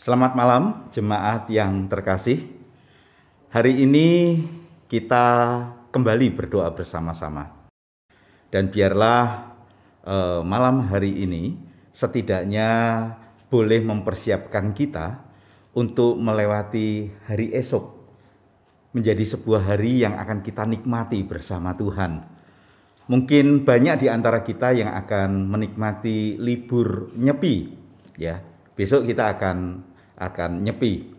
Selamat malam jemaat yang terkasih. Hari ini kita kembali berdoa bersama-sama. Dan biarlah malam hari ini setidaknya boleh mempersiapkan kita untuk melewati hari esok. Menjadi sebuah hari yang akan kita nikmati bersama Tuhan. Mungkin banyak di antara kita yang akan menikmati libur nyepi, ya. Besok kita akan nyepi.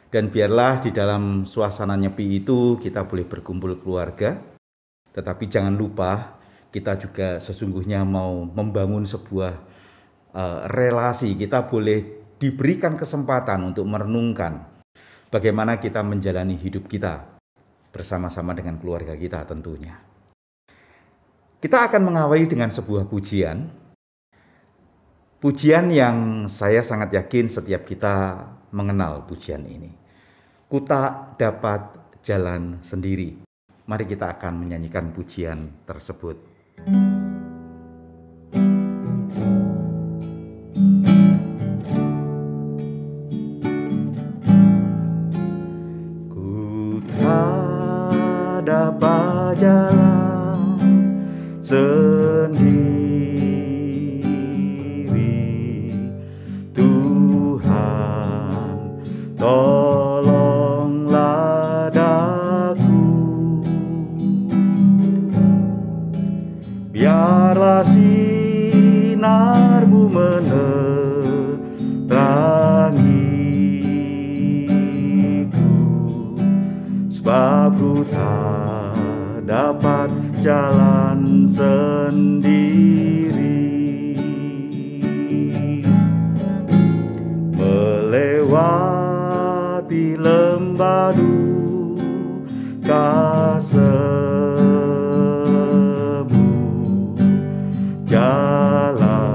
Dan biarlah di dalam suasana nyepi itu kita boleh berkumpul keluarga. Tetapi jangan lupa kita juga sesungguhnya mau membangun sebuah relasi. Kita boleh diberikan kesempatan untuk merenungkan bagaimana kita menjalani hidup kita bersama-sama dengan keluarga kita tentunya. Kita akan mengawali dengan sebuah pujian. Pujian yang saya sangat yakin setiap kita mengenal pujian ini. Ku tak dapat jalan sendiri. Mari kita akan menyanyikan pujian tersebut. Ku tak dapat jalan sendiri. Tolonglah daku, biarlah sinar-Mu menerangiku, sebab ku tak dapat jalan sendiri. Melewati lembah duka semu, jalanku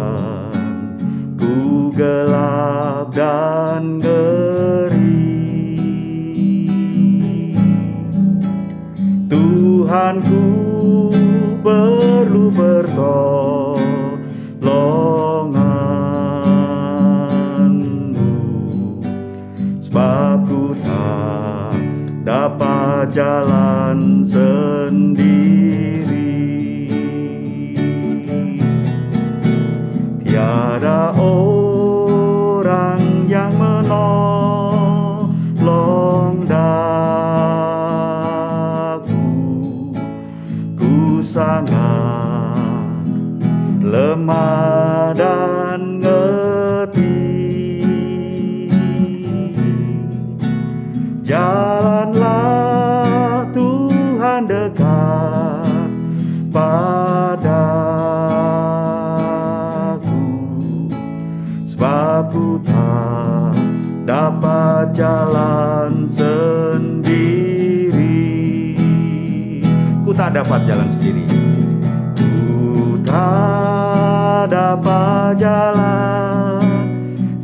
gelap dan ngeri. Tuhanku perlu pertolongan-Mu, sebab ku tak dapat jalan sendiri. Tiada orang yang menolong daku, ku sangat lemah dan ngetih. Jalanlah Tuhan dekat padaku, sebab ku tak dapat jalan sendiri. Ku tak dapat jalan sendiri. Ku tak dapat jalan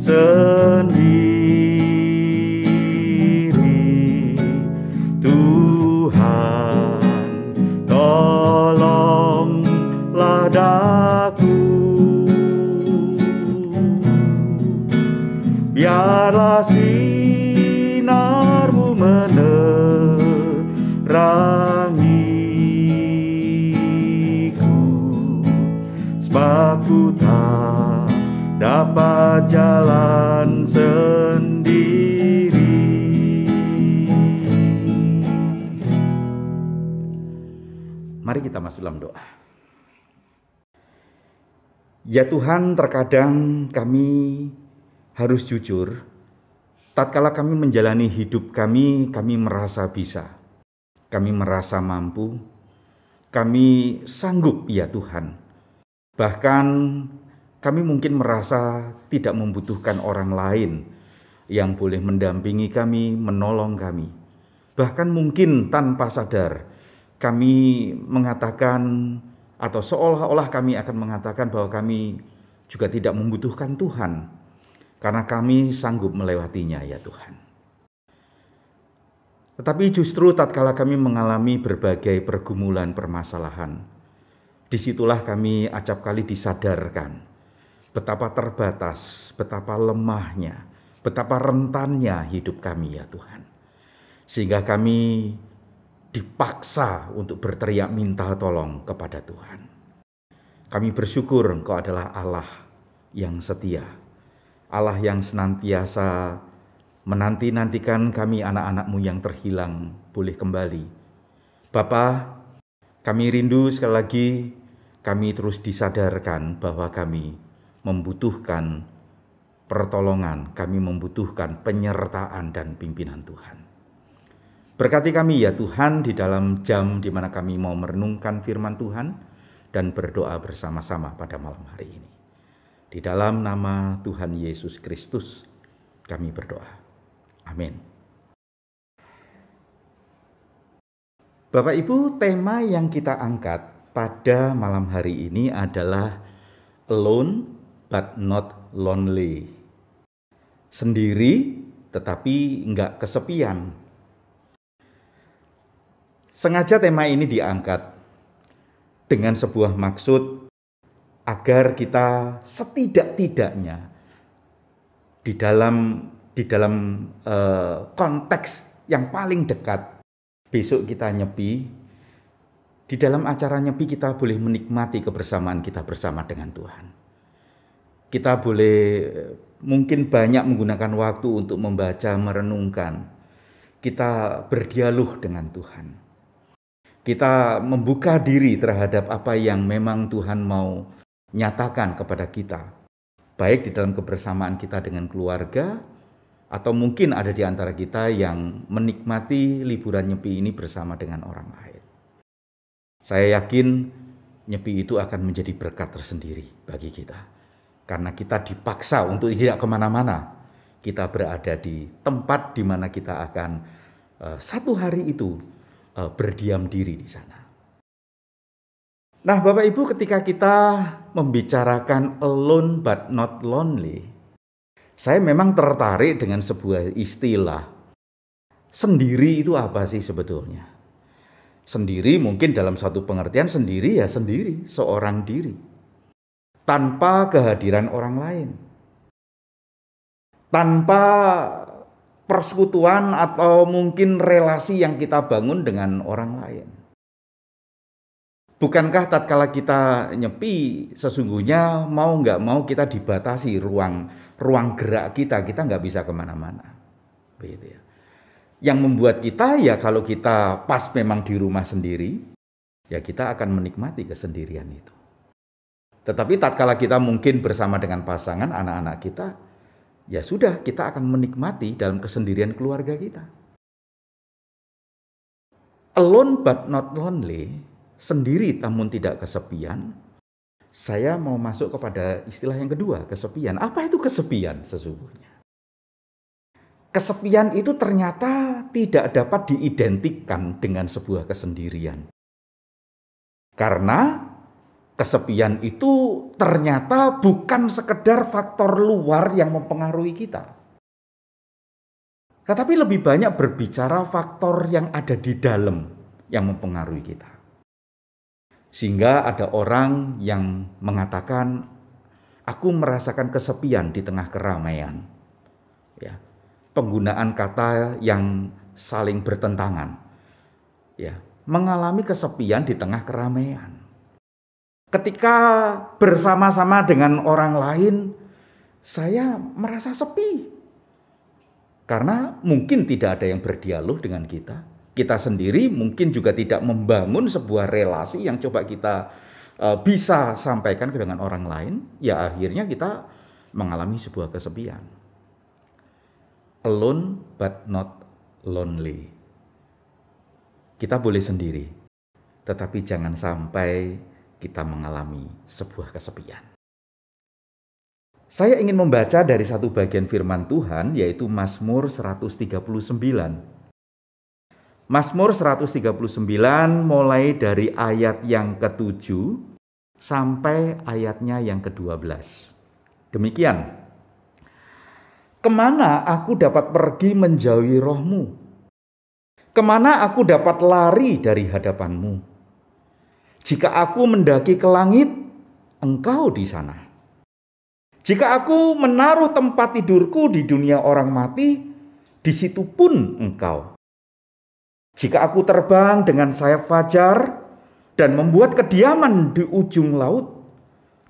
sendiri. Tuhan, tolonglah daku, biarlah sinar-Mu menerangiku, sebab ku tak dapat jalan sendiri. Mari kita masuk dalam doa. Ya Tuhan, terkadang kami harus jujur. Tatkala kami menjalani hidup kami merasa bisa. Kami merasa mampu. Kami sanggup ya Tuhan. Bahkan kami mungkin merasa tidak membutuhkan orang lain yang boleh mendampingi kami, menolong kami. Bahkan mungkin tanpa sadar kami mengatakan atau seolah-olah kami akan mengatakan bahwa kami juga tidak membutuhkan Tuhan karena kami sanggup melewatinya ya Tuhan. Tetapi justru tatkala kami mengalami berbagai pergumulan permasalahan, disitulah kami acap kali disadarkan betapa terbatas, betapa lemahnya, betapa rentannya hidup kami ya Tuhan. Sehingga kami dipaksa untuk berteriak minta tolong kepada Tuhan. Kami bersyukur Engkau adalah Allah yang setia, Allah yang senantiasa menanti-nantikan kami anak-anak-Mu yang terhilang boleh kembali. Bapa, kami rindu sekali lagi, kami terus disadarkan bahwa kami membutuhkan pertolongan, kami membutuhkan penyertaan dan pimpinan Tuhan. Berkati kami ya Tuhan di dalam jam di mana kami mau merenungkan firman Tuhan dan berdoa bersama-sama pada malam hari ini. Di dalam nama Tuhan Yesus Kristus kami berdoa. Amin. Bapak Ibu, tema yang kita angkat pada malam hari ini adalah alone but not lonely. Sendiri tetapi enggak kesepian. Sengaja tema ini diangkat dengan sebuah maksud agar kita setidak-tidaknya di dalam konteks yang paling dekat, besok kita nyepi, di dalam acara nyepi kita boleh menikmati kebersamaan kita bersama dengan Tuhan. Kita boleh mungkin banyak menggunakan waktu untuk membaca, merenungkan. Kita berdialog dengan Tuhan. Kita membuka diri terhadap apa yang memang Tuhan mau nyatakan kepada kita. Baik di dalam kebersamaan kita dengan keluarga, atau mungkin ada di antara kita yang menikmati liburan nyepi ini bersama dengan orang lain. Saya yakin nyepi itu akan menjadi berkat tersendiri bagi kita. Karena kita dipaksa untuk tidak kemana-mana. Kita berada di tempat di mana kita akan satu hari itu berdiam diri di sana. Nah Bapak Ibu, ketika kita membicarakan alone but not lonely, saya memang tertarik dengan sebuah istilah. Sendiri itu apa sih sebetulnya? Sendiri mungkin dalam satu pengertian sendiri ya sendiri, seorang diri. Tanpa kehadiran orang lain. Tanpa persekutuan atau mungkin relasi yang kita bangun dengan orang lain. Bukankah tatkala kita nyepi sesungguhnya mau nggak mau kita dibatasi ruang gerak kita nggak bisa kemana-mana. Begitu ya. Yang membuat kita ya kalau kita pas memang di rumah sendiri, ya kita akan menikmati kesendirian itu. Tetapi tatkala kita mungkin bersama dengan pasangan, anak-anak kita, ya sudah kita akan menikmati dalam kesendirian keluarga kita. Alone but not lonely, sendiri namun tidak kesepian. Saya mau masuk kepada istilah yang kedua, kesepian. Apa itu kesepian sesungguhnya? Kesepian itu ternyata tidak dapat diidentikan dengan sebuah kesendirian. Karena kesepian itu ternyata bukan sekedar faktor luar yang mempengaruhi kita. Tetapi lebih banyak berbicara faktor yang ada di dalam yang mempengaruhi kita. Sehingga ada orang yang mengatakan, aku merasakan kesepian di tengah keramaian. Ya, penggunaan kata yang saling bertentangan. Ya, mengalami kesepian di tengah keramaian. Ketika bersama-sama dengan orang lain, saya merasa sepi. Karena mungkin tidak ada yang berdialog dengan kita. Kita sendiri mungkin juga tidak membangun sebuah relasi yang coba kita bisa sampaikan dengan orang lain. Ya akhirnya kita mengalami sebuah kesepian. Alone but not lonely. Kita boleh sendiri, tetapi jangan sampai kita mengalami sebuah kesepian. Saya ingin membaca dari satu bagian firman Tuhan, yaitu Mazmur 139. Mazmur 139 mulai dari ayat yang ke-7 sampai ayatnya yang ke-12. Demikian. Kemana aku dapat pergi menjauhi roh-Mu? Kemana aku dapat lari dari hadapan-Mu? Jika aku mendaki ke langit, Engkau di sana. Jika aku menaruh tempat tidurku di dunia orang mati, di situ pun engkau. Jika aku terbang dengan sayap fajar dan membuat kediaman di ujung laut,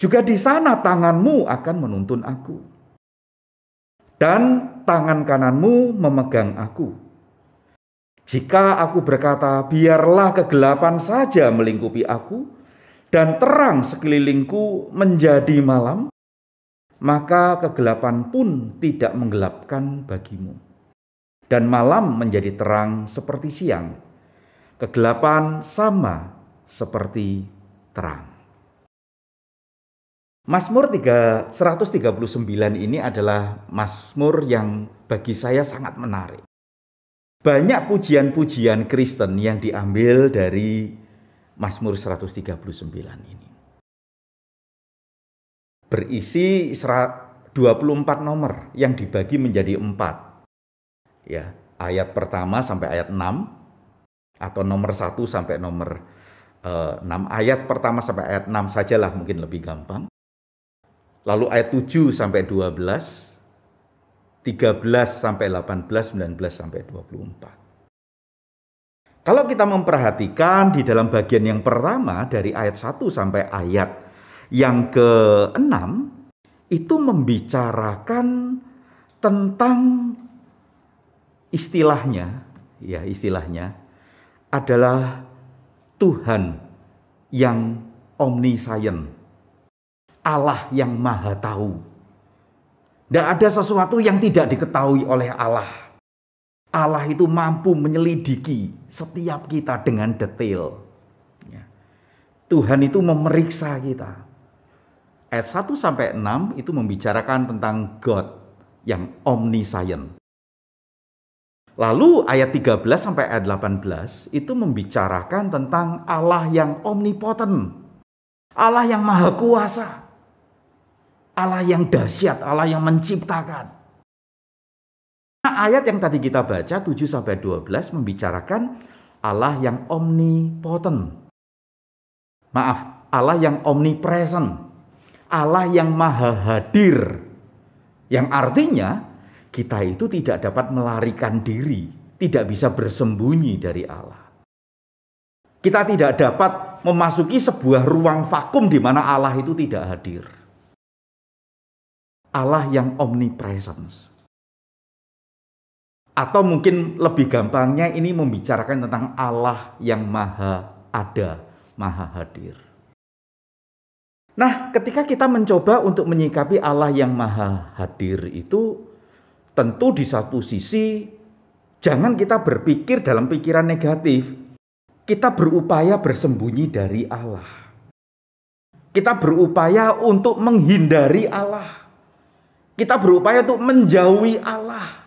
juga di sana tanganmu akan menuntun aku. Dan tangan kananmu memegang aku. Jika aku berkata, biarlah kegelapan saja melingkupi aku, dan terang sekelilingku menjadi malam, maka kegelapan pun tidak menggelapkan bagimu. Dan malam menjadi terang seperti siang. Kegelapan sama seperti terang. Mazmur 139 ini adalah mazmur yang bagi saya sangat menarik. Banyak pujian-pujian Kristen yang diambil dari Mazmur 139 ini. Berisi 24 nomor yang dibagi menjadi 4. Ya, ayat pertama sampai ayat 6 atau nomor 1 sampai nomor 6. Ayat pertama sampai ayat 6 sajalah mungkin lebih gampang. Lalu ayat 7 sampai 12, 13 sampai 18, 19 sampai 24. Kalau kita memperhatikan di dalam bagian yang pertama dari ayat 1 sampai ayat yang ke-6 itu membicarakan tentang istilahnya adalah Tuhan yang omniscient, Allah yang maha tahu. Tidak ada sesuatu yang tidak diketahui oleh Allah. Allah itu mampu menyelidiki setiap kita dengan detail. Tuhan itu memeriksa kita. Ayat 1 sampai 6 itu membicarakan tentang God yang omniscient. Lalu ayat 13 sampai ayat 18 itu membicarakan tentang Allah yang omnipotent. Allah yang maha kuasa. Allah yang dahsyat, Allah yang menciptakan. Ayat yang tadi kita baca 7 sampai 12 membicarakan Allah yang omnipotent. Allah yang omnipresent. Allah yang maha hadir. Yang artinya kita itu tidak dapat melarikan diri, tidak bisa bersembunyi dari Allah. Kita tidak dapat memasuki sebuah ruang vakum di mana Allah itu tidak hadir. Allah yang omnipresence. Atau mungkin lebih gampangnya ini membicarakan tentang Allah yang maha ada, maha hadir. Nah, ketika kita mencoba untuk menyikapi Allah yang maha hadir itu, tentu di satu sisi jangan kita berpikir dalam pikiran negatif. Kita berupaya bersembunyi dari Allah. Kita berupaya untuk menghindari Allah. Kita berupaya untuk menjauhi Allah.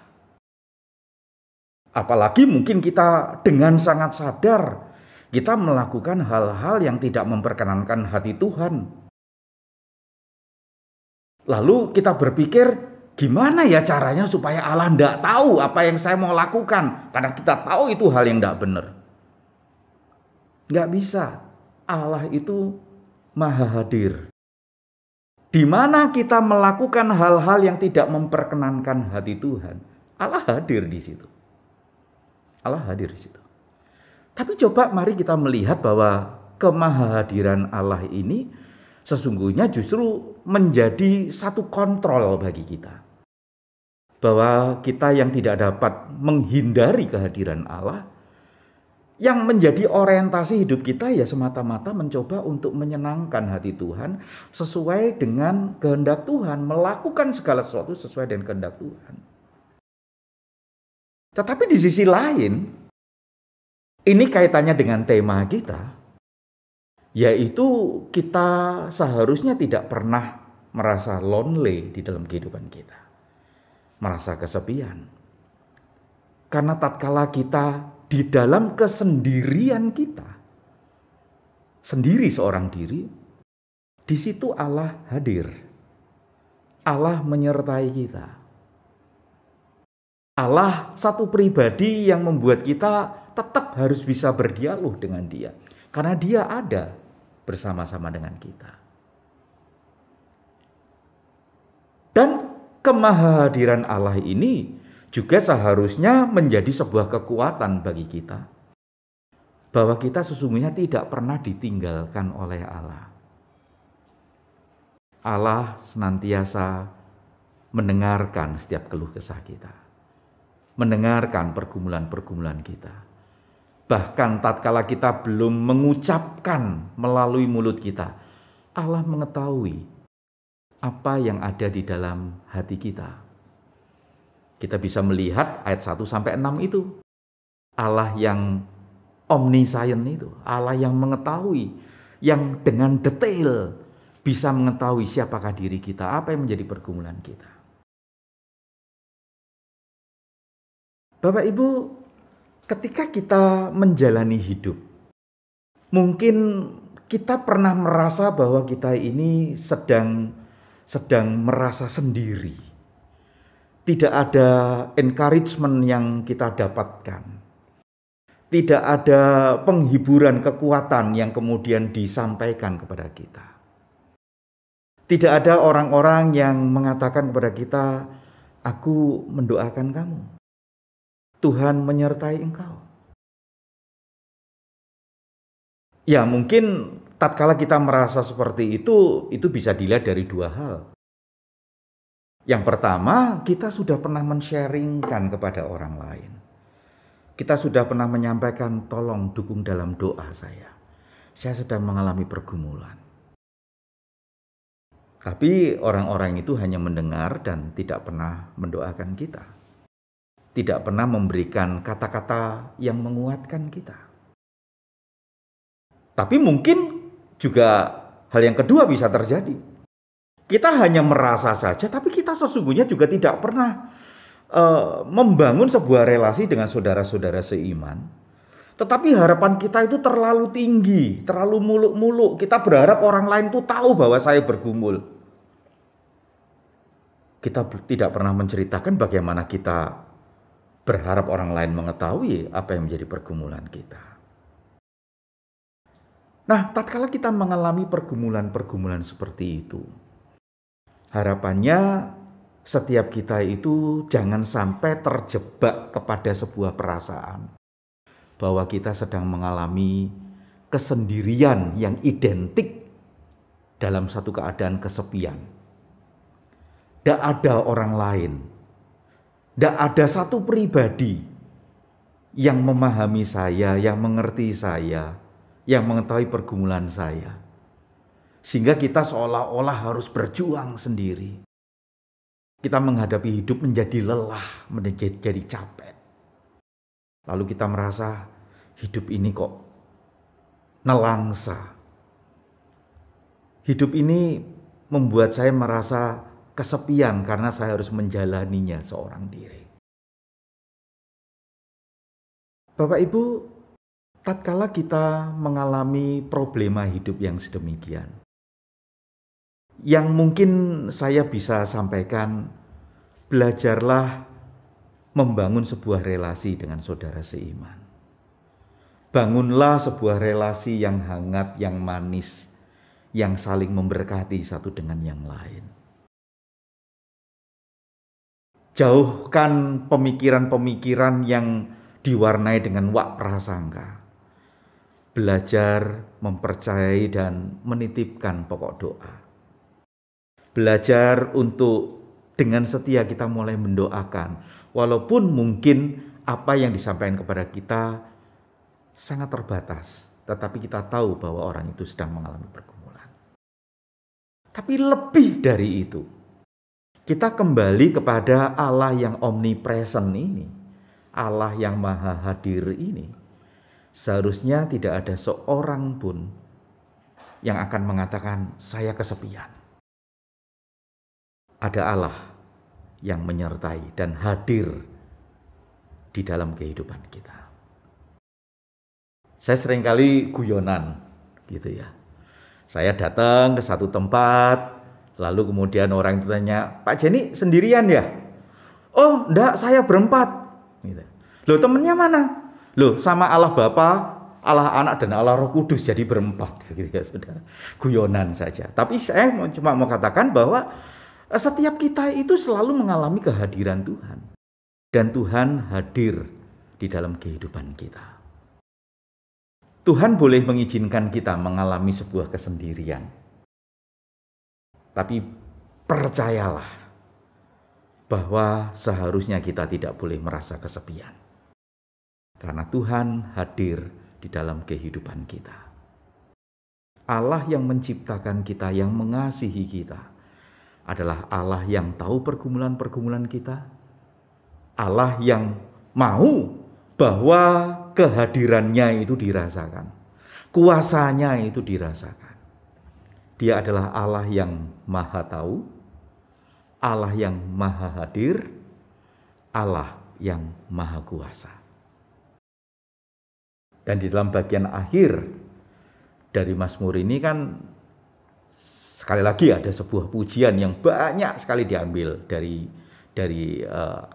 Apalagi mungkin kita dengan sangat sadar kita melakukan hal-hal yang tidak memperkenankan hati Tuhan. Lalu kita berpikir, gimana ya caranya supaya Allah tidak tahu apa yang saya mau lakukan? Karena kita tahu itu hal yang tidak benar. Nggak bisa. Allah itu maha hadir. Di mana kita melakukan hal-hal yang tidak memperkenankan hati Tuhan, Allah hadir di situ. Allah hadir di situ. Tapi coba mari kita melihat bahwa kemahahadiran Allah ini sesungguhnya justru menjadi satu kontrol bagi kita. Bahwa kita yang tidak dapat menghindari kehadiran Allah, yang menjadi orientasi hidup kita ya semata-mata mencoba untuk menyenangkan hati Tuhan sesuai dengan kehendak Tuhan, melakukan segala sesuatu sesuai dengan kehendak Tuhan. Tetapi di sisi lain, ini kaitannya dengan tema kita, yaitu kita seharusnya tidak pernah merasa lonely di dalam kehidupan kita. Merasa kesepian. Karena tatkala kita di dalam kesendirian kita, sendiri seorang diri, di situ Allah hadir. Allah menyertai kita. Allah satu pribadi yang membuat kita tetap harus bisa berdialog dengan Dia. Karena Dia ada bersama-sama dengan kita. kemahahadiran Allah ini juga seharusnya menjadi sebuah kekuatan bagi kita. Bahwa kita sesungguhnya tidak pernah ditinggalkan oleh Allah. Allah senantiasa mendengarkan setiap keluh kesah kita. Mendengarkan pergumulan-pergumulan kita. Bahkan tatkala kita belum mengucapkan melalui mulut kita, Allah mengetahui apa yang ada di dalam hati kita. Kita bisa melihat ayat 1 sampai 6 itu. Allah yang omniscient itu, Allah yang mengetahui, yang dengan detail bisa mengetahui siapakah diri kita, apa yang menjadi pergumulan kita. Bapak Ibu, ketika kita menjalani hidup, mungkin kita pernah merasa bahwa kita ini sedang merasa sendiri. Tidak ada encouragement yang kita dapatkan. Tidak ada penghiburan, kekuatan yang kemudian disampaikan kepada kita. Tidak ada orang-orang yang mengatakan kepada kita, aku mendoakan kamu. Tuhan menyertai engkau. Ya mungkin tatkala kita merasa seperti itu bisa dilihat dari dua hal. Yang pertama, kita sudah pernah men-sharingkan kepada orang lain. Kita sudah pernah menyampaikan, tolong dukung dalam doa saya. Saya sedang mengalami pergumulan. Tapi orang-orang itu hanya mendengar dan tidak pernah mendoakan kita. Tidak pernah memberikan kata-kata yang menguatkan kita. Tapi mungkin juga hal yang kedua bisa terjadi. Kita hanya merasa saja, tapi kita sesungguhnya juga tidak pernah membangun sebuah relasi dengan saudara-saudara seiman. Tetapi harapan kita itu terlalu tinggi, terlalu muluk-muluk. Kita berharap orang lain itu tahu bahwa saya bergumul. Kita tidak pernah menceritakan bagaimana kita berharap orang lain mengetahui apa yang menjadi pergumulan kita. Nah, tatkala kita mengalami pergumulan-pergumulan seperti itu, harapannya setiap kita itu jangan sampai terjebak kepada sebuah perasaan bahwa kita sedang mengalami kesendirian yang identik dalam satu keadaan kesepian. Tidak ada orang lain, tidak ada satu pribadi yang memahami saya, yang mengerti saya, yang mengetahui pergumulan saya. Sehingga kita seolah-olah harus berjuang sendiri. Kita menghadapi hidup menjadi lelah, menjadi capek. Lalu kita merasa hidup ini kok nelangsa. Hidup ini membuat saya merasa kesepian karena saya harus menjalaninya seorang diri. Bapak Ibu, tatkala kita mengalami problema hidup yang sedemikian, yang mungkin saya bisa sampaikan, belajarlah membangun sebuah relasi dengan saudara seiman. Bangunlah sebuah relasi yang hangat, yang manis, yang saling memberkati satu dengan yang lain. Jauhkan pemikiran-pemikiran yang diwarnai dengan wak prasangka. Belajar mempercayai dan menitipkan pokok doa. Belajar untuk dengan setia kita mulai mendoakan. Walaupun mungkin apa yang disampaikan kepada kita sangat terbatas. Tetapi kita tahu bahwa orang itu sedang mengalami pergumulan. Tapi lebih dari itu, kita kembali kepada Allah yang omnipresent ini. Allah yang maha hadir ini. Seharusnya tidak ada seorang pun yang akan mengatakan saya kesepian. Ada Allah yang menyertai dan hadir di dalam kehidupan kita. Saya seringkali guyonan gitu ya. Saya datang ke satu tempat, lalu kemudian orang itu tanya, Pak Jenny sendirian ya? Oh enggak, saya berempat. Gitu. Loh temennya mana? Loh sama Allah Bapa, Allah Anak dan Allah Roh Kudus jadi berempat. Begitu ya saudara. Guyonan saja. Tapi saya cuma mau katakan bahwa Setiap kita itu selalu mengalami kehadiran Tuhan. Dan Tuhan hadir di dalam kehidupan kita. Tuhan boleh mengizinkan kita mengalami sebuah kesendirian. Tapi percayalah bahwa seharusnya kita tidak boleh merasa kesepian. Karena Tuhan hadir di dalam kehidupan kita. Allah yang menciptakan kita, yang mengasihi kita, adalah Allah yang tahu pergumulan-pergumulan kita. Allah yang mau bahwa kehadirannya itu dirasakan. Kuasanya itu dirasakan. Dia adalah Allah yang maha tahu, Allah yang maha hadir, Allah yang maha kuasa. Dan di dalam bagian akhir dari Mazmur ini kan sekali lagi ada sebuah pujian yang banyak sekali diambil dari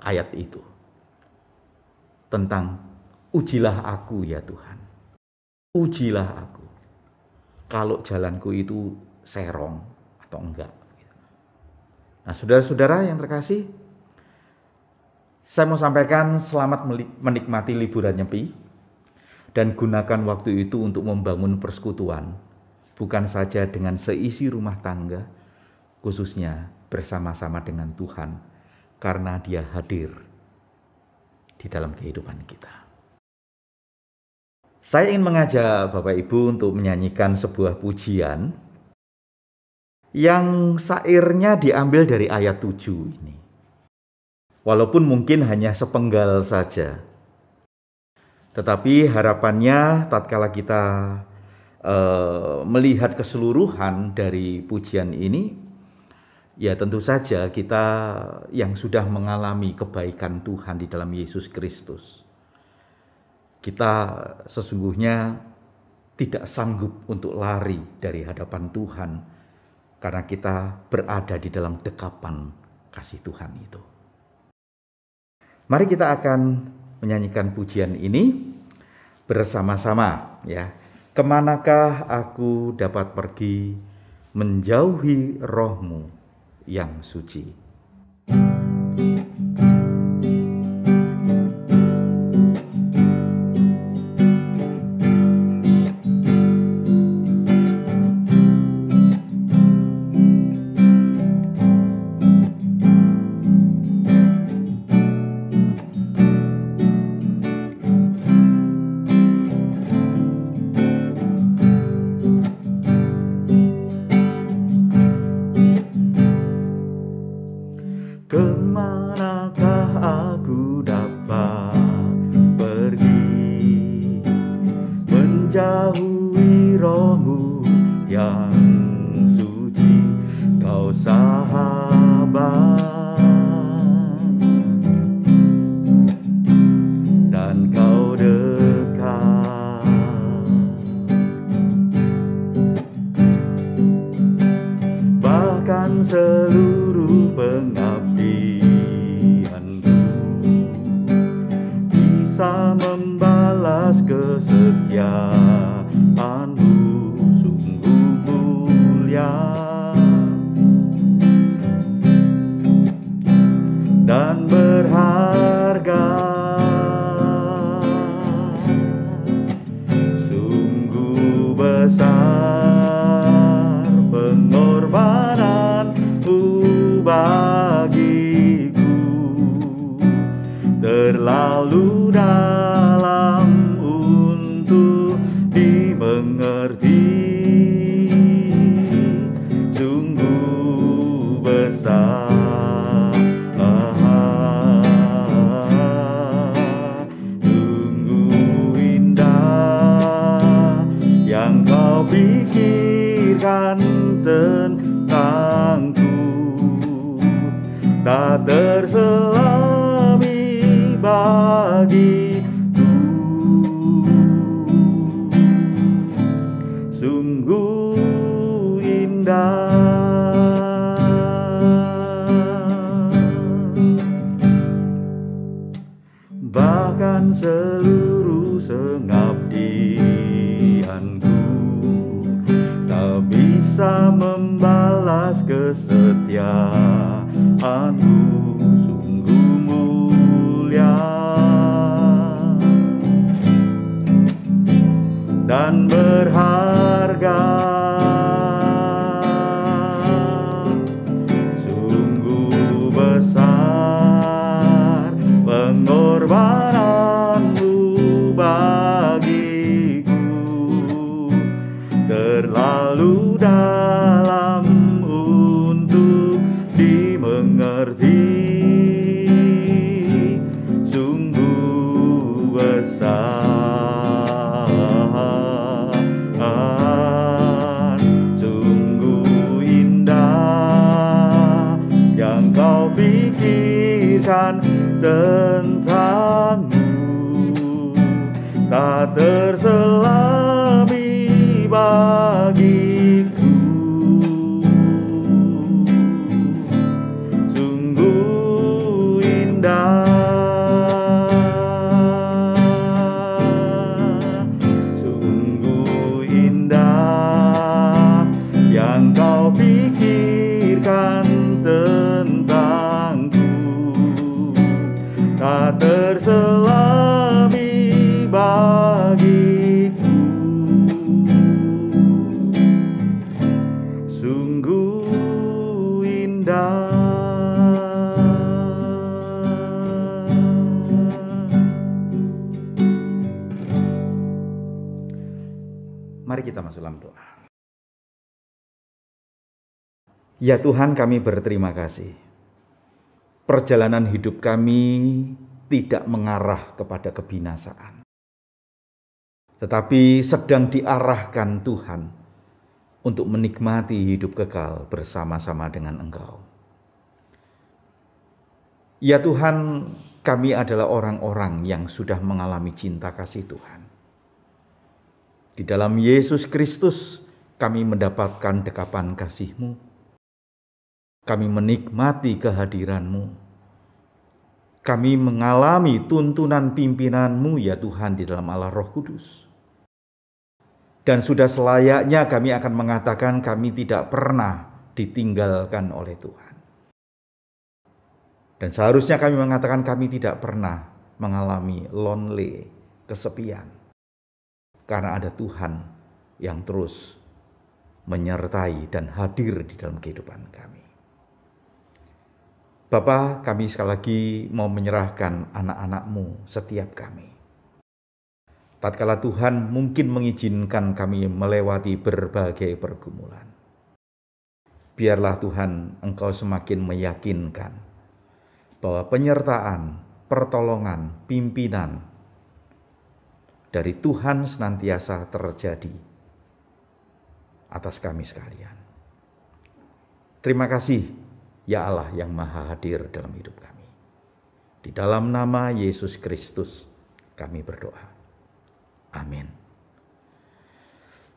ayat itu. Tentang ujilah aku ya Tuhan. Ujilah aku. Kalau jalanku itu serong atau enggak. Nah, saudara-saudara yang terkasih, saya mau sampaikan selamat menikmati liburan Nyepi dan gunakan waktu itu untuk membangun persekutuan, bukan saja dengan seisi rumah tangga, khususnya bersama-sama dengan Tuhan, karena Dia hadir di dalam kehidupan kita. Saya ingin mengajak Bapak Ibu untuk menyanyikan sebuah pujian yang syairnya diambil dari ayat 7 ini. Walaupun mungkin hanya sepenggal saja. Tetapi harapannya tatkala kita melihat keseluruhan dari pujian ini, ya tentu saja kita yang sudah mengalami kebaikan Tuhan di dalam Yesus Kristus, kita sesungguhnya tidak sanggup untuk lari dari hadapan Tuhan karena kita berada di dalam dekapan kasih Tuhan itu. Mari kita akan menyanyikan pujian ini bersama-sama ya. Kemanakah aku dapat pergi menjauhi roh-Mu yang suci? Kemanakah aku dapat pergi menjauhi roh-Mu yang suci, Kau sahabat dan Kau dekat, bahkan seluruh pengabdianku bisa membalas kesetiaan-Mu, sungguh mulia dan berharga, sungguh besar pengorbanan-Mu bagiku, terlalu dalam untuk dimengerti. atas kesetiaan-Mu sungguh mulia dan berharga. Sungguh besar pengorbanan-Mu bagiku, terlalu dalam untuk dimengerti. Sungguh besar, sungguh indah yang Kau pikirkan tentang-Mu, tak terselami bagiku. Sungguh indah, sungguh indah yang Kau pikirkan tentang-Ku, tak terselami bagiku. Sungguh indah. Mari kita masuk dalam doa. Ya Tuhan, kami berterima kasih. Perjalanan hidup kami tidak mengarah kepada kebinasaan, tetapi sedang diarahkan Tuhan untuk menikmati hidup kekal bersama-sama dengan Engkau. Ya Tuhan, kami adalah orang-orang yang sudah mengalami cinta kasih Tuhan. Di dalam Yesus Kristus kami mendapatkan dekapan kasih-Mu. Kami menikmati kehadiran-Mu. Kami mengalami tuntunan pimpinan-Mu ya Tuhan di dalam Allah Roh Kudus. Dan sudah selayaknya kami akan mengatakan kami tidak pernah ditinggalkan oleh Tuhan. Dan seharusnya kami mengatakan kami tidak pernah mengalami lonely, kesepian. Karena ada Tuhan yang terus menyertai dan hadir di dalam kehidupan kami. Bapa, kami sekali lagi mau menyerahkan anak-anak-Mu setiap kami. Tatkala Tuhan mungkin mengizinkan kami melewati berbagai pergumulan, biarlah Tuhan Engkau semakin meyakinkan bahwa penyertaan, pertolongan, pimpinan dari Tuhan senantiasa terjadi atas kami sekalian. Terima kasih ya Allah yang maha hadir dalam hidup kami. Di dalam nama Yesus Kristus kami berdoa. Amin.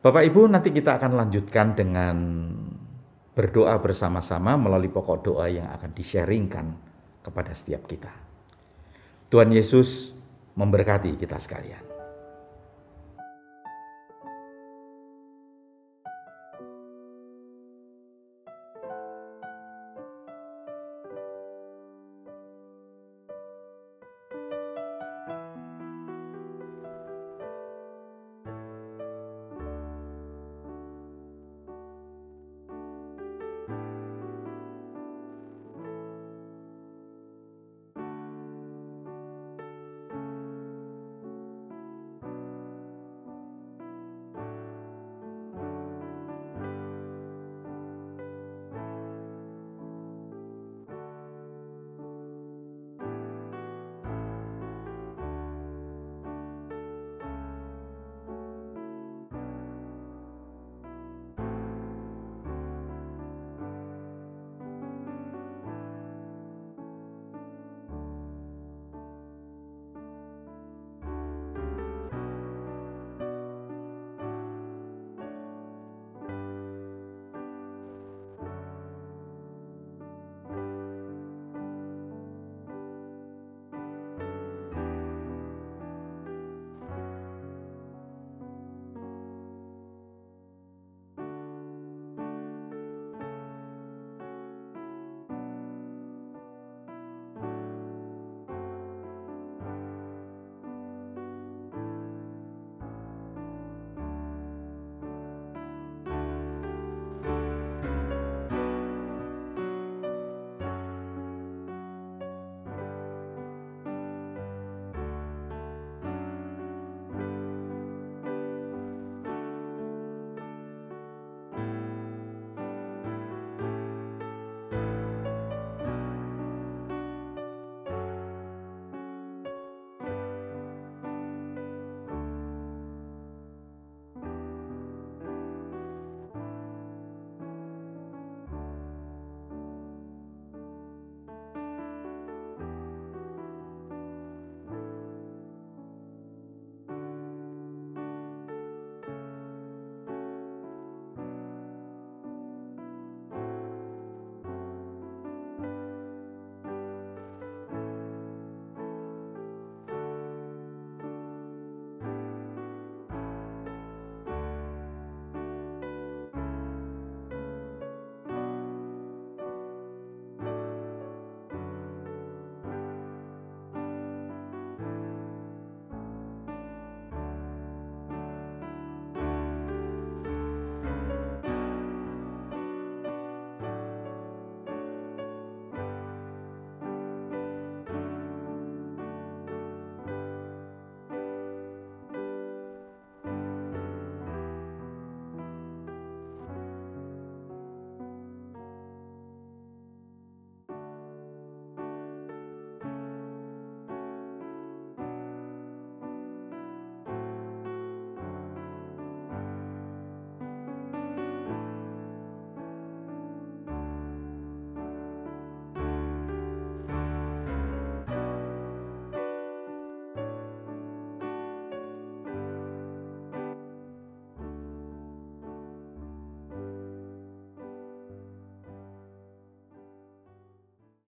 Bapak Ibu, nanti kita akan lanjutkan dengan berdoa bersama-sama melalui pokok doa yang akan di-sharingkan kepada setiap kita. Tuhan Yesus memberkati kita sekalian.